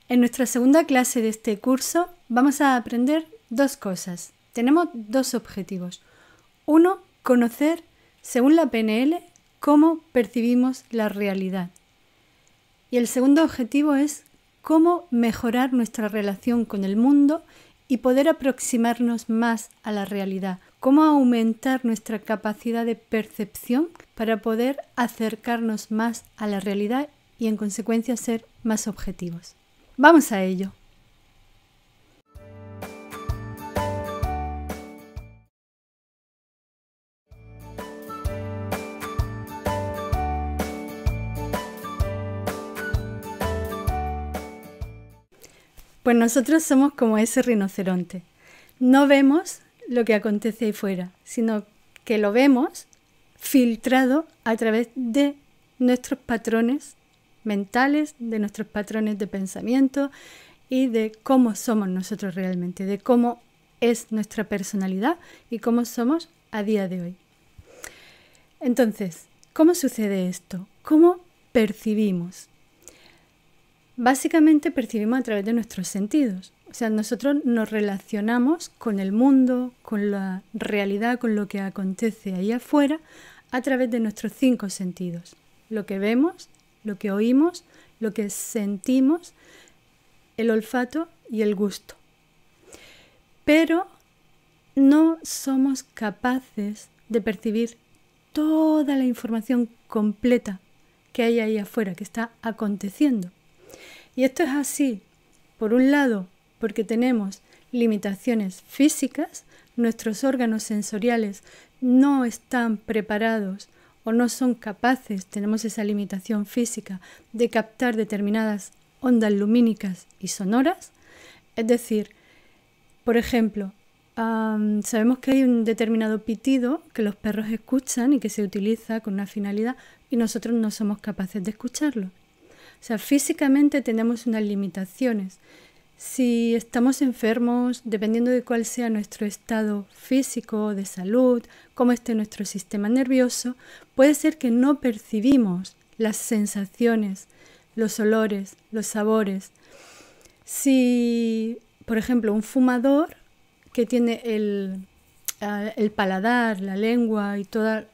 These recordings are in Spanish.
En nuestra segunda clase de este curso vamos a aprender dos cosas. Tenemos dos objetivos. Uno, conocer, según la PNL, cómo percibimos la realidad. Y el segundo objetivo es cómo mejorar nuestra relación con el mundo y poder aproximarnos más a la realidad. Cómo aumentar nuestra capacidad de percepción para poder acercarnos más a la realidad y en consecuencia ser más objetivos. Vamos a ello. Pues nosotros somos como ese rinoceronte. No vemos lo que acontece ahí fuera, sino que lo vemos filtrado a través de nuestros patrones mentales, de nuestros patrones de pensamiento y de cómo somos nosotros realmente, de cómo es nuestra personalidad y cómo somos a día de hoy. Entonces, ¿cómo sucede esto? ¿Cómo percibimos? Básicamente percibimos a través de nuestros sentidos. O sea, nosotros nos relacionamos con el mundo, con la realidad, con lo que acontece ahí afuera, a través de nuestros 5 sentidos. Lo que vemos, lo que oímos, lo que sentimos, el olfato y el gusto. Pero no somos capaces de percibir toda la información completa que hay ahí afuera, que está aconteciendo. Y esto es así, por un lado, porque tenemos limitaciones físicas, nuestros órganos sensoriales no están preparados o no son capaces, tenemos esa limitación física, de captar determinadas ondas lumínicas y sonoras. Es decir, por ejemplo, sabemos que hay un determinado pitido que los perros escuchan y que se utiliza con una finalidad y nosotros no somos capaces de escucharlo. O sea, físicamente tenemos unas limitaciones. Si estamos enfermos, dependiendo de cuál sea nuestro estado físico, de salud, cómo esté nuestro sistema nervioso, puede ser que no percibimos las sensaciones, los olores, los sabores. Si, por ejemplo, un fumador que tiene el paladar, la lengua y todo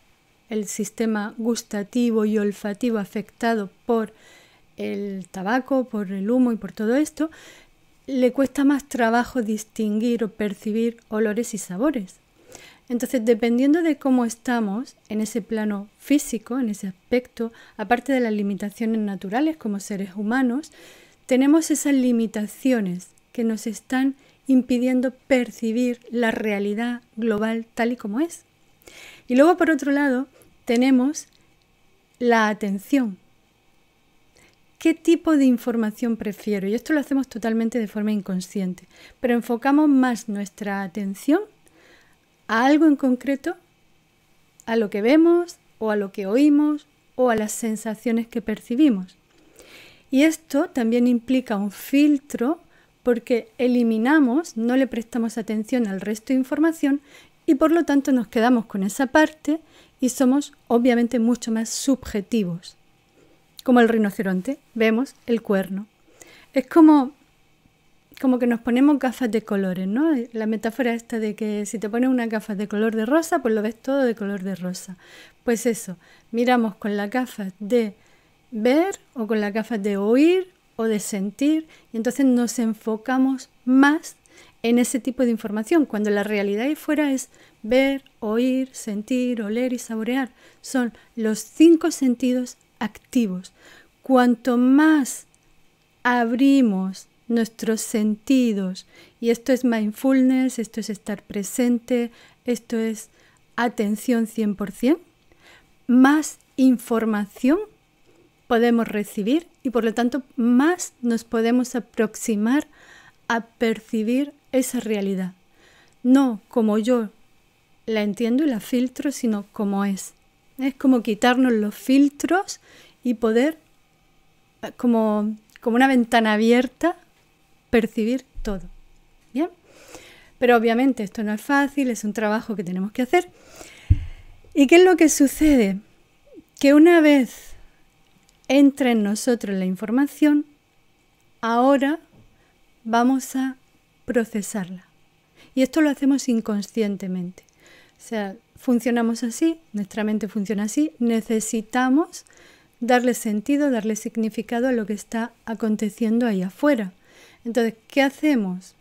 el sistema gustativo y olfativo afectado por el tabaco, por el humo y por todo esto, le cuesta más trabajo distinguir o percibir olores y sabores. Entonces, dependiendo de cómo estamos en ese plano físico, en ese aspecto, aparte de las limitaciones naturales como seres humanos, tenemos esas limitaciones que nos están impidiendo percibir la realidad global tal y como es. Y luego, por otro lado, tenemos la atención. ¿Qué tipo de información prefiero? Y esto lo hacemos totalmente de forma inconsciente, pero enfocamos más nuestra atención a algo en concreto, a lo que vemos o a lo que oímos o a las sensaciones que percibimos. Y esto también implica un filtro porque eliminamos, no le prestamos atención al resto de información y por lo tanto nos quedamos con esa parte y somos obviamente mucho más subjetivos. Como el rinoceronte, vemos el cuerno. Es como que nos ponemos gafas de colores, ¿no? La metáfora esta de que si te pones unas gafas de color de rosa, pues lo ves todo de color de rosa. Pues eso, miramos con las gafas de ver o con las gafas de oír o de sentir y entonces nos enfocamos más en ese tipo de información, cuando la realidad ahí fuera es ver, oír, sentir, oler y saborear. Son los 5 sentidos activos. Cuanto más abrimos nuestros sentidos, y esto es mindfulness, esto es estar presente, esto es atención 100%, más información podemos recibir y por lo tanto más nos podemos aproximar a percibir esa realidad. No como yo la entiendo y la filtro, sino como es. Es como quitarnos los filtros y poder, como una ventana abierta, percibir todo. ¿Bien? Pero obviamente esto no es fácil, es un trabajo que tenemos que hacer. ¿Y qué es lo que sucede? Que una vez entra en nosotros la información, ahora vamos a procesarla. Y esto lo hacemos inconscientemente. O sea, funcionamos así, nuestra mente funciona así, necesitamos darle sentido, darle significado a lo que está aconteciendo ahí afuera. Entonces, ¿qué hacemos?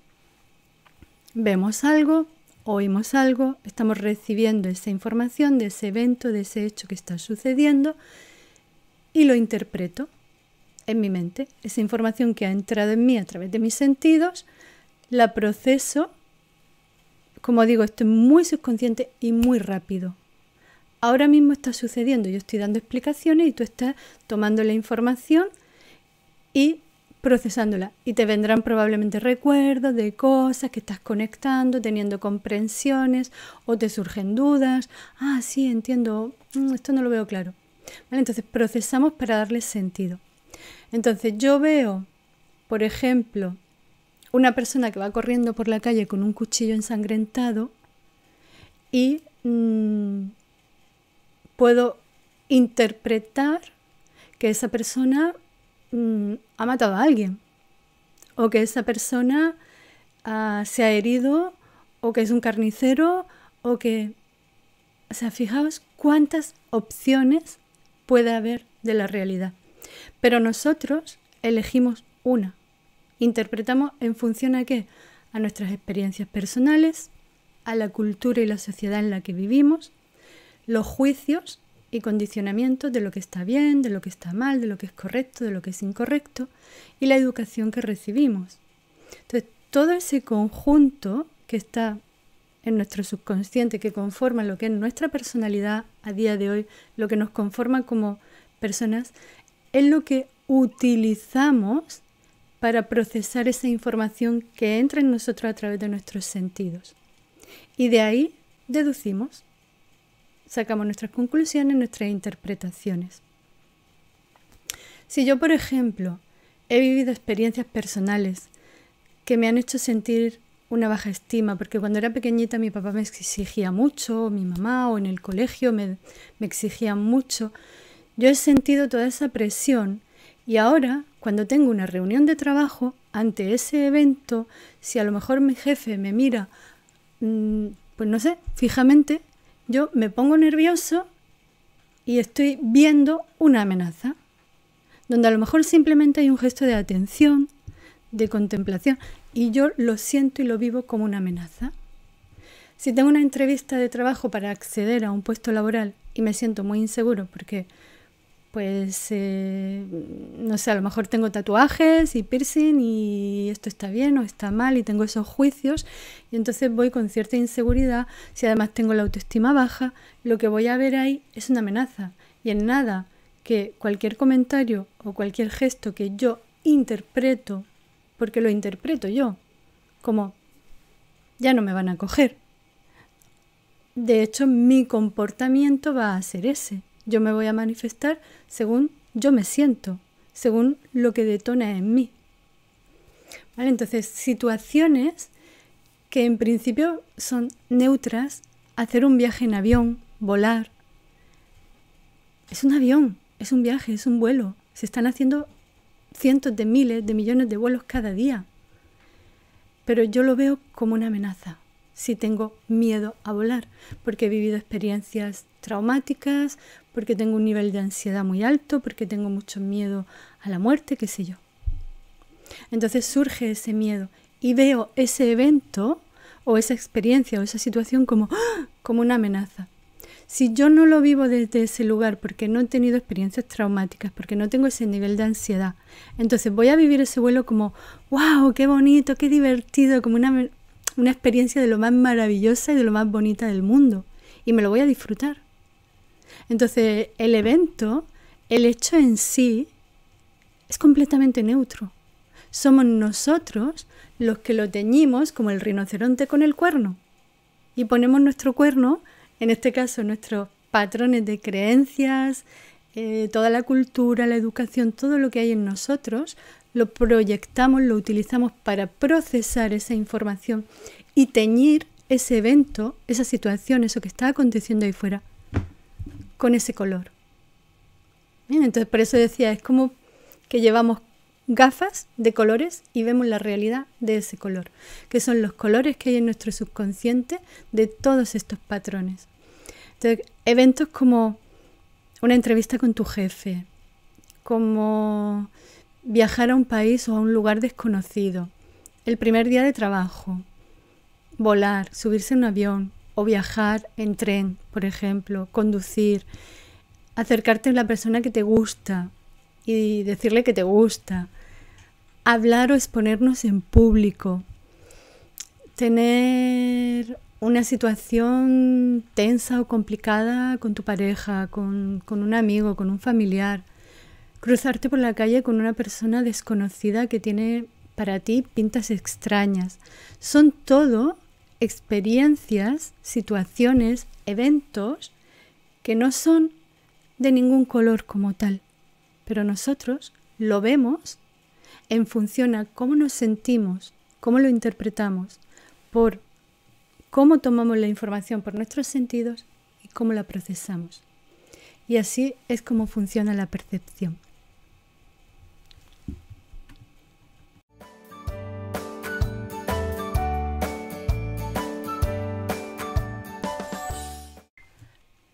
Vemos algo, oímos algo, estamos recibiendo esa información de ese evento, de ese hecho que está sucediendo y lo interpreto en mi mente. Esa información que ha entrado en mí a través de mis sentidos, la proceso. Como digo, esto es muy subconsciente y muy rápido. Ahora mismo está sucediendo, yo estoy dando explicaciones y tú estás tomando la información y procesándola. Y te vendrán probablemente recuerdos de cosas que estás conectando, teniendo comprensiones o te surgen dudas. Ah, sí, entiendo, esto no lo veo claro. ¿Vale? Entonces procesamos para darle sentido. Entonces yo veo, por ejemplo, una persona que va corriendo por la calle con un cuchillo ensangrentado y puedo interpretar que esa persona ha matado a alguien o que esa persona se ha herido o que es un carnicero o que... O sea, fijaos cuántas opciones puede haber de la realidad. Pero nosotros elegimos una. Interpretamos en función a ¿qué? A nuestras experiencias personales, a la cultura y la sociedad en la que vivimos, los juicios y condicionamientos de lo que está bien, de lo que está mal, de lo que es correcto, de lo que es incorrecto y la educación que recibimos. Entonces, todo ese conjunto que está en nuestro subconsciente, que conforma lo que es nuestra personalidad a día de hoy, lo que nos conforma como personas, es lo que utilizamos para procesar esa información que entra en nosotros a través de nuestros sentidos. Y de ahí deducimos, sacamos nuestras conclusiones, nuestras interpretaciones. Si yo, por ejemplo, he vivido experiencias personales que me han hecho sentir una baja estima, porque cuando era pequeñita mi papá me exigía mucho, o mi mamá, o en el colegio me exigían mucho, yo he sentido toda esa presión. Y ahora, cuando tengo una reunión de trabajo, ante ese evento, si a lo mejor mi jefe me mira, pues no sé, fijamente, yo me pongo nervioso y estoy viendo una amenaza, donde a lo mejor simplemente hay un gesto de atención, de contemplación, y yo lo siento y lo vivo como una amenaza. Si tengo una entrevista de trabajo para acceder a un puesto laboral y me siento muy inseguro porque pues, no sé, a lo mejor tengo tatuajes y piercing y esto está bien o está mal y tengo esos juicios y entonces voy con cierta inseguridad. Si además tengo la autoestima baja, lo que voy a ver ahí es una amenaza. Y en nada que cualquier comentario o cualquier gesto que yo interpreto, porque lo interpreto yo, como ya no me van a coger. De hecho, mi comportamiento va a ser ese. Yo me voy a manifestar según yo me siento, según lo que detona en mí. ¿Vale? Entonces, situaciones que en principio son neutras, hacer un viaje en avión, volar. Es un avión, es un viaje, es un vuelo. Se están haciendo cientos de miles de millones de vuelos cada día. Pero yo lo veo como una amenaza. Si tengo miedo a volar, porque he vivido experiencias traumáticas, porque tengo un nivel de ansiedad muy alto, porque tengo mucho miedo a la muerte, qué sé yo. Entonces surge ese miedo y veo ese evento o esa experiencia o esa situación como una amenaza. Si yo no lo vivo desde ese lugar porque no he tenido experiencias traumáticas, porque no tengo ese nivel de ansiedad, entonces voy a vivir ese vuelo como ¡wow! ¡Qué bonito! ¡Qué divertido! Como una experiencia de lo más maravillosa y de lo más bonita del mundo. Y me lo voy a disfrutar. Entonces, el evento, el hecho en sí, es completamente neutro. Somos nosotros los que lo teñimos como el rinoceronte con el cuerno. Y ponemos nuestro cuerno, en este caso nuestros patrones de creencias, toda la cultura, la educación, todo lo que hay en nosotros, lo proyectamos, lo utilizamos para procesar esa información y teñir ese evento, esa situación, eso que está aconteciendo ahí fuera, con ese color. Bien, entonces por eso decía, es como que llevamos gafas de colores y vemos la realidad de ese color, que son los colores que hay en nuestro subconsciente de todos estos patrones. Entonces, eventos como una entrevista con tu jefe, como viajar a un país o a un lugar desconocido, el primer día de trabajo, volar, subirse en un avión o viajar en tren, por ejemplo, conducir, acercarte a la persona que te gusta y decirle que te gusta, hablar o exponernos en público, tener una situación tensa o complicada con tu pareja, con un amigo, con un familiar, cruzarte por la calle con una persona desconocida que tiene para ti pintas extrañas. Son todo experiencias, situaciones, eventos que no son de ningún color como tal, pero nosotros lo vemos en función a cómo nos sentimos, cómo lo interpretamos, por cómo tomamos la información por nuestros sentidos y cómo la procesamos. Y así es como funciona la percepción.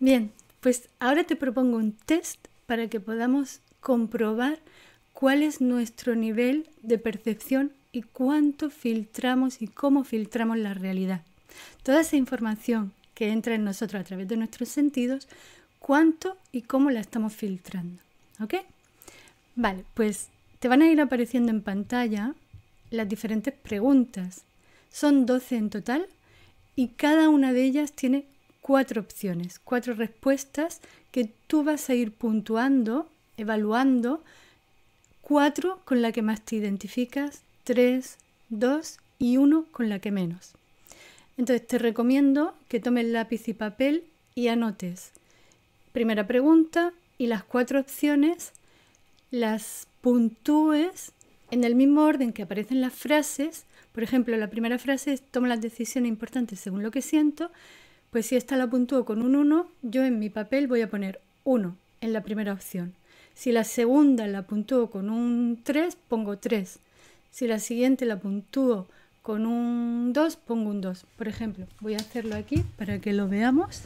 Bien, pues ahora te propongo un test para que podamos comprobar cuál es nuestro nivel de percepción y cuánto filtramos y cómo filtramos la realidad. Toda esa información que entra en nosotros a través de nuestros sentidos, cuánto y cómo la estamos filtrando. ¿Ok? Vale, pues te van a ir apareciendo en pantalla las diferentes preguntas. Son 12 en total y cada una de ellas tiene 4 opciones, 4 respuestas que tú vas a ir puntuando, evaluando, 4 con la que más te identificas, 3, 2 y 1 con la que menos. Entonces te recomiendo que tomes lápiz y papel y anotes primera pregunta y las 4 opciones las puntúes en el mismo orden que aparecen las frases. Por ejemplo, la primera frase es tomo las decisiones importantes según lo que siento. Pues si esta la puntúo con un 1, yo en mi papel voy a poner 1 en la primera opción. Si la segunda la puntúo con un 3, pongo 3. Si la siguiente la puntúo con un 2, pongo un 2. Por ejemplo, voy a hacerlo aquí para que lo veamos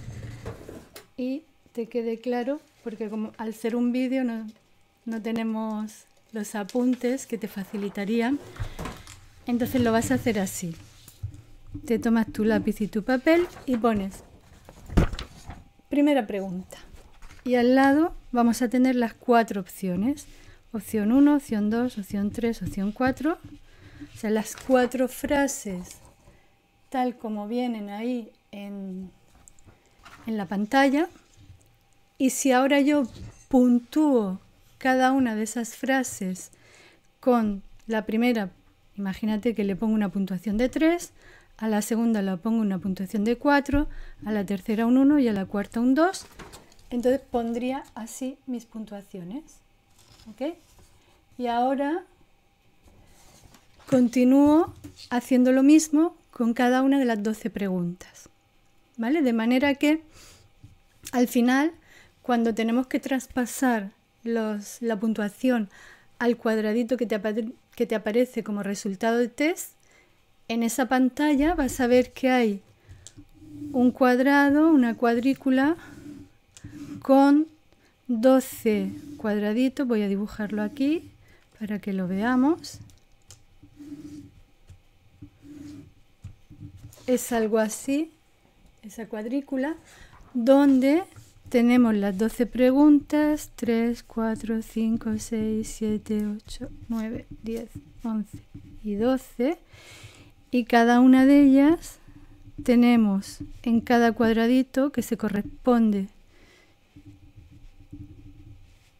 y te quede claro, porque como al ser un vídeo no tenemos los apuntes que te facilitarían. Entonces lo vas a hacer así. Te tomas tu lápiz y tu papel y pones primera pregunta. Y al lado vamos a tener las 4 opciones. Opción 1, opción 2, opción 3, opción 4. O sea, las 4 frases tal como vienen ahí en la pantalla. Y si ahora yo puntúo cada una de esas frases con la primera, imagínate que le pongo una puntuación de 3, a la segunda le pongo una puntuación de 4, a la tercera un 1 y a la cuarta un 2. Entonces pondría así mis puntuaciones. ¿Ok? Y ahora continúo haciendo lo mismo con cada una de las 12 preguntas. ¿Vale? De manera que al final, cuando tenemos que traspasar la puntuación al cuadradito que te aparece como resultado de test, en esa pantalla vas a ver que hay un cuadrado, una cuadrícula con 12 cuadraditos. Voy a dibujarlo aquí para que lo veamos. Es algo así, esa cuadrícula, donde tenemos las 12 preguntas, 3, 4, 5, 6, 7, 8, 9, 10, 11 y 12. Y cada una de ellas tenemos en cada cuadradito que se corresponde,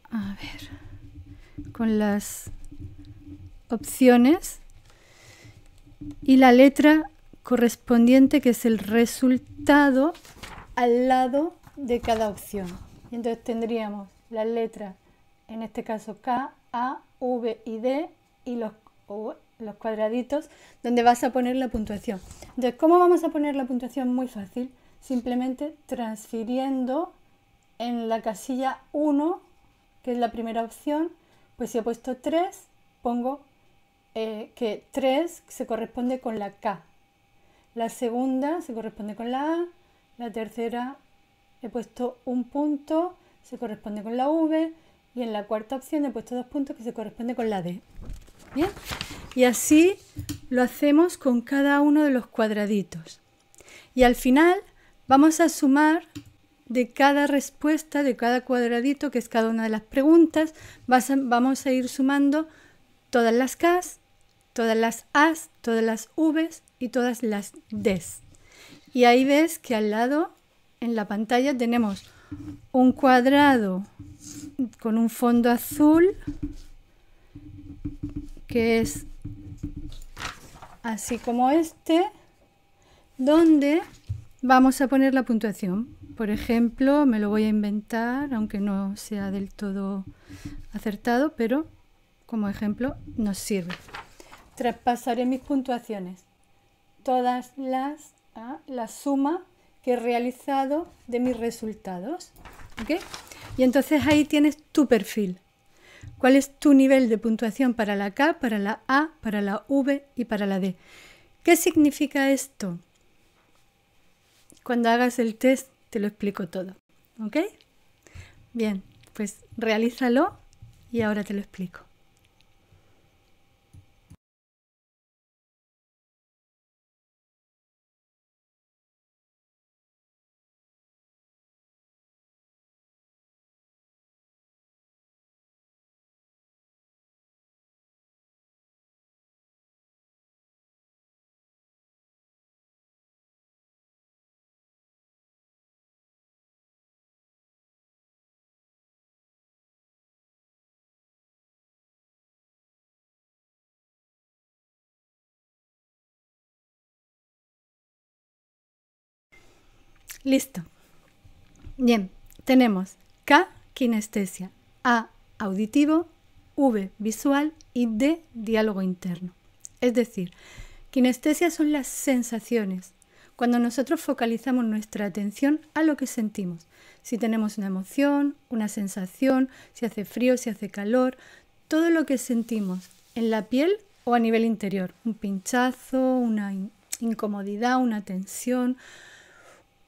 a ver, con las opciones y la letra correspondiente, que es el resultado al lado de cada opción. Y entonces tendríamos las letras, en este caso K, A, V y D, y los cuadraditos donde vas a poner la puntuación. Entonces, ¿cómo vamos a poner la puntuación? Muy fácil, simplemente transfiriendo en la casilla 1, que es la primera opción, pues si he puesto 3, pongo que 3 se corresponde con la K. La segunda se corresponde con la A. La tercera he puesto un punto, se corresponde con la V. Y en la cuarta opción he puesto 2 puntos que se corresponde con la D. ¿Bien? Y así lo hacemos con cada uno de los cuadraditos. Y al final vamos a sumar de cada respuesta, de cada cuadradito, que es cada una de las preguntas, vamos a ir sumando todas las Ks, todas las As, todas las Vs y todas las Ds. Y ahí ves que al lado, en la pantalla, tenemos un cuadrado con un fondo azul, que es así como este, donde vamos a poner la puntuación. Por ejemplo, me lo voy a inventar, aunque no sea del todo acertado, pero como ejemplo nos sirve. Traspasaré mis puntuaciones, todas la suma que he realizado de mis resultados. ¿Okay? Y entonces ahí tienes tu perfil. ¿Cuál es tu nivel de puntuación para la K, para la A, para la V y para la D? ¿Qué significa esto? Cuando hagas el test te lo explico todo. ¿Ok? Bien, pues realízalo y ahora te lo explico. Listo. Bien, tenemos K, kinestesia, A, auditivo, V, visual y D, diálogo interno. Es decir, kinestesia son las sensaciones, cuando nosotros focalizamos nuestra atención a lo que sentimos. Si tenemos una emoción, una sensación, si hace frío, si hace calor, todo lo que sentimos en la piel o a nivel interior, un pinchazo, una incomodidad, una tensión,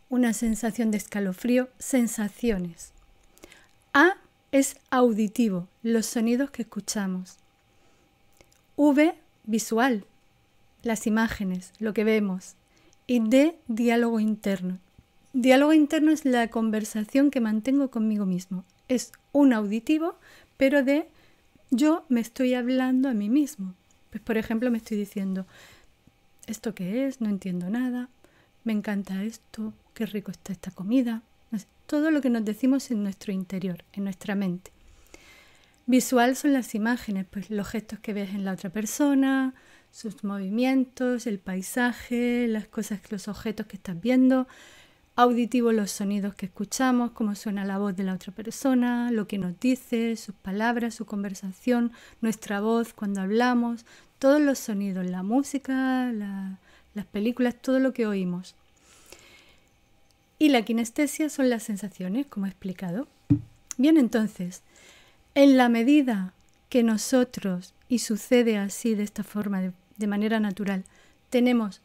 una sensación de escalofrío, sensaciones. A es auditivo, los sonidos que escuchamos. V, visual, las imágenes, lo que vemos. Y D, diálogo interno. Diálogo interno es la conversación que mantengo conmigo mismo. Es un auditivo, pero de yo me estoy hablando a mí mismo. Pues, por ejemplo, me estoy diciendo, ¿esto qué es? No entiendo nada. Me encanta esto. Qué rico está esta comida. Todo lo que nos decimos en nuestro interior, en nuestra mente. Visual son las imágenes, pues los gestos que ves en la otra persona, sus movimientos, el paisaje, las cosas, los objetos que estás viendo. Auditivo, los sonidos que escuchamos, cómo suena la voz de la otra persona, lo que nos dice, sus palabras, su conversación, nuestra voz cuando hablamos, todos los sonidos, la música, las películas, todo lo que oímos. Y la kinestesia son las sensaciones, como he explicado. Bien, entonces, en la medida que nosotros, y sucede así de esta forma, de manera natural, tenemos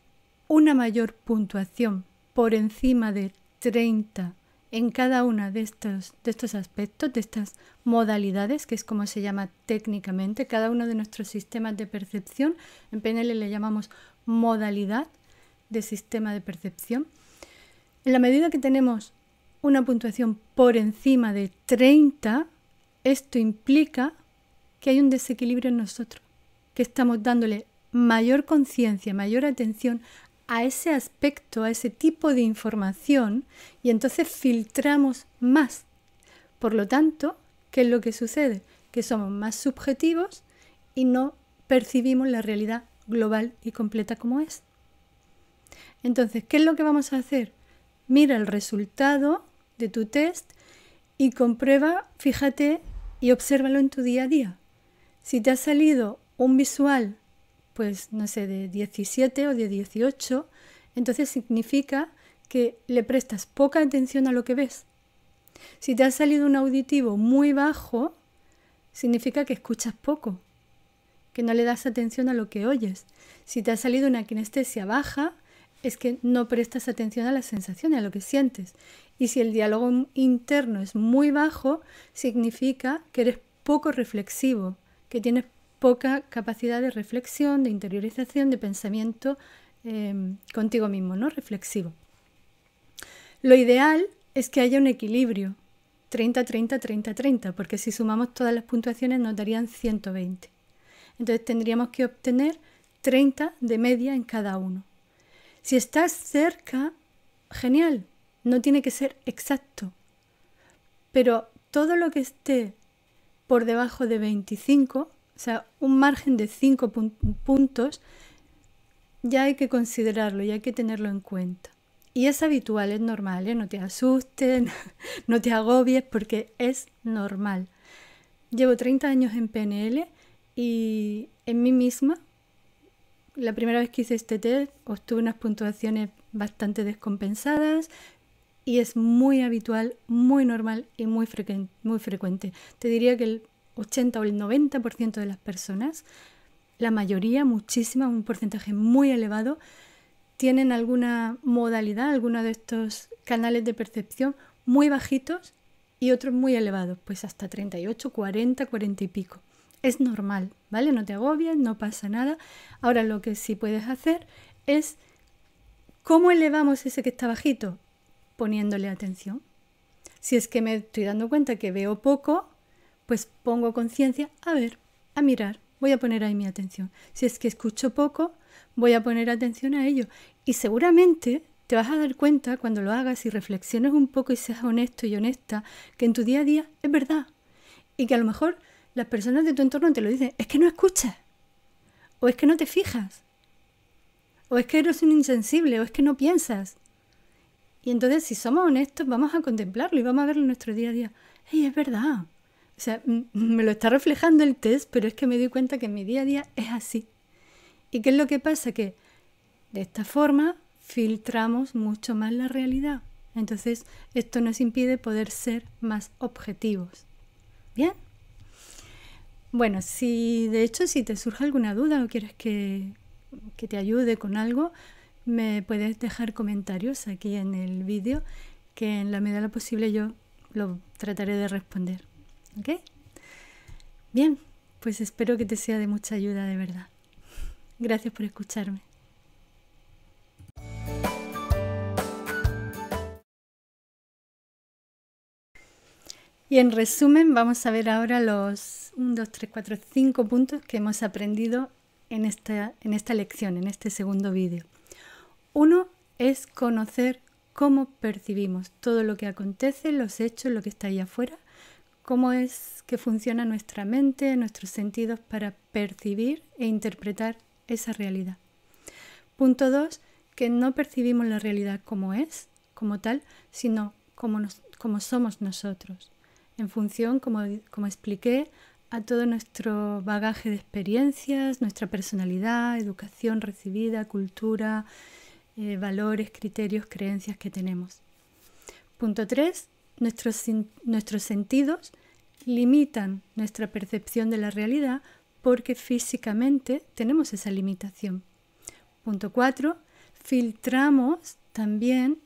una mayor puntuación por encima de 30 en cada una de estos aspectos, de estas modalidades, que es como se llama técnicamente, cada uno de nuestros sistemas de percepción, en PNL le llamamos modalidad de sistema de percepción. En la medida que tenemos una puntuación por encima de 30, esto implica que hay un desequilibrio en nosotros, que estamos dándole mayor conciencia, mayor atención a ese aspecto, a ese tipo de información, y entonces filtramos más. Por lo tanto, ¿qué es lo que sucede? Que somos más subjetivos y no percibimos la realidad global y completa como es. Entonces, ¿qué es lo que vamos a hacer? Mira el resultado de tu test y comprueba, fíjate y obsérvalo en tu día a día. Si te ha salido un visual, pues no sé, de 17 o de 18, entonces significa que le prestas poca atención a lo que ves. Si te ha salido un auditivo muy bajo, significa que escuchas poco. que no le das atención a lo que oyes. Si te ha salido una kinestesia baja, es que no prestas atención a las sensaciones, a lo que sientes. Y si el diálogo interno es muy bajo, significa que eres poco reflexivo, que tienes poca capacidad de reflexión, de interiorización, de pensamiento contigo mismo, ¿no? Reflexivo. Lo ideal es que haya un equilibrio, 30, 30, 30, 30, porque si sumamos todas las puntuaciones nos darían 120. Entonces tendríamos que obtener 30 de media en cada uno. Si estás cerca, genial, no tiene que ser exacto, pero todo lo que esté por debajo de 25, o sea, un margen de 5 puntos, ya hay que considerarlo, ya hay que tenerlo en cuenta. Y es habitual, es normal, ¿eh? No te asustes, no te agobies, porque es normal. Llevo 30 años en PNL y en mí misma, la primera vez que hice este test, obtuve unas puntuaciones bastante descompensadas y es muy habitual, muy normal y muy frecuente. Te diría que el 80 o el 90% de las personas, la mayoría, muchísima, un porcentaje muy elevado, tienen alguna modalidad, alguno de estos canales de percepción muy bajitos y otros muy elevados, pues hasta 38, 40, 40 y pico. Es normal, ¿vale? No te agobies, no pasa nada. Ahora lo que sí puedes hacer es, ¿cómo elevamos ese que está bajito? Poniéndole atención. Si es que me estoy dando cuenta que veo poco, pues pongo conciencia, a ver, a mirar, voy a poner ahí mi atención. Si es que escucho poco, voy a poner atención a ello. Y seguramente te vas a dar cuenta cuando lo hagas y reflexiones un poco y seas honesto y honesta, que en tu día a día es verdad. Y que a lo mejor las personas de tu entorno te lo dicen, es que no escuchas, o es que no te fijas, o es que eres un insensible, o es que no piensas. Y entonces, si somos honestos, vamos a contemplarlo y vamos a verlo en nuestro día a día. ¡Ey, es verdad! O sea, me lo está reflejando el test, pero es que me doy cuenta que en mi día a día es así. ¿Y qué es lo que pasa? Que de esta forma filtramos mucho más la realidad. Entonces, esto nos impide poder ser más objetivos. ¿Bien? Bueno, si te surge alguna duda o quieres que te ayude con algo, me puedes dejar comentarios aquí en el vídeo, que en la medida de lo posible yo lo trataré de responder. ¿Ok? Bien, pues espero que te sea de mucha ayuda de verdad. Gracias por escucharme. Y en resumen, vamos a ver ahora los 1, 2, 3, 4, 5 puntos que hemos aprendido en esta lección, en este segundo vídeo. 1 es conocer cómo percibimos todo lo que acontece, los hechos, lo que está ahí afuera, cómo es que funciona nuestra mente, nuestros sentidos para percibir e interpretar esa realidad. Punto 2, que no percibimos la realidad como es, como tal, sino como somos nosotros, en función, como expliqué, a todo nuestro bagaje de experiencias, nuestra personalidad, educación recibida, cultura, valores, criterios, creencias que tenemos. Punto 3, nuestros sentidos limitan nuestra percepción de la realidad porque físicamente tenemos esa limitación. Punto 4, filtramos también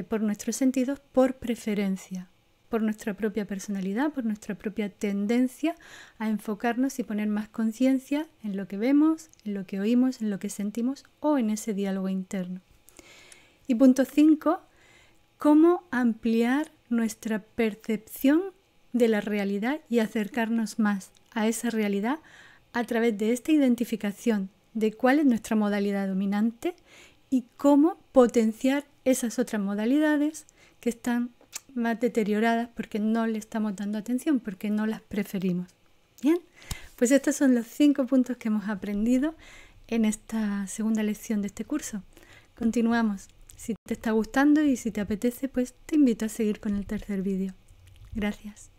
por nuestros sentidos por preferencia, por nuestra propia personalidad, por nuestra propia tendencia a enfocarnos y poner más conciencia en lo que vemos, en lo que oímos, en lo que sentimos o en ese diálogo interno. Y punto 5, cómo ampliar nuestra percepción de la realidad y acercarnos más a esa realidad a través de esta identificación de cuál es nuestra modalidad dominante y cómo potenciar esas otras modalidades que están más deterioradas porque no le estamos dando atención, porque no las preferimos. Bien, pues estos son los 5 puntos que hemos aprendido en esta segunda lección de este curso. Continuamos. Si te está gustando y si te apetece, pues te invito a seguir con el tercer vídeo. Gracias.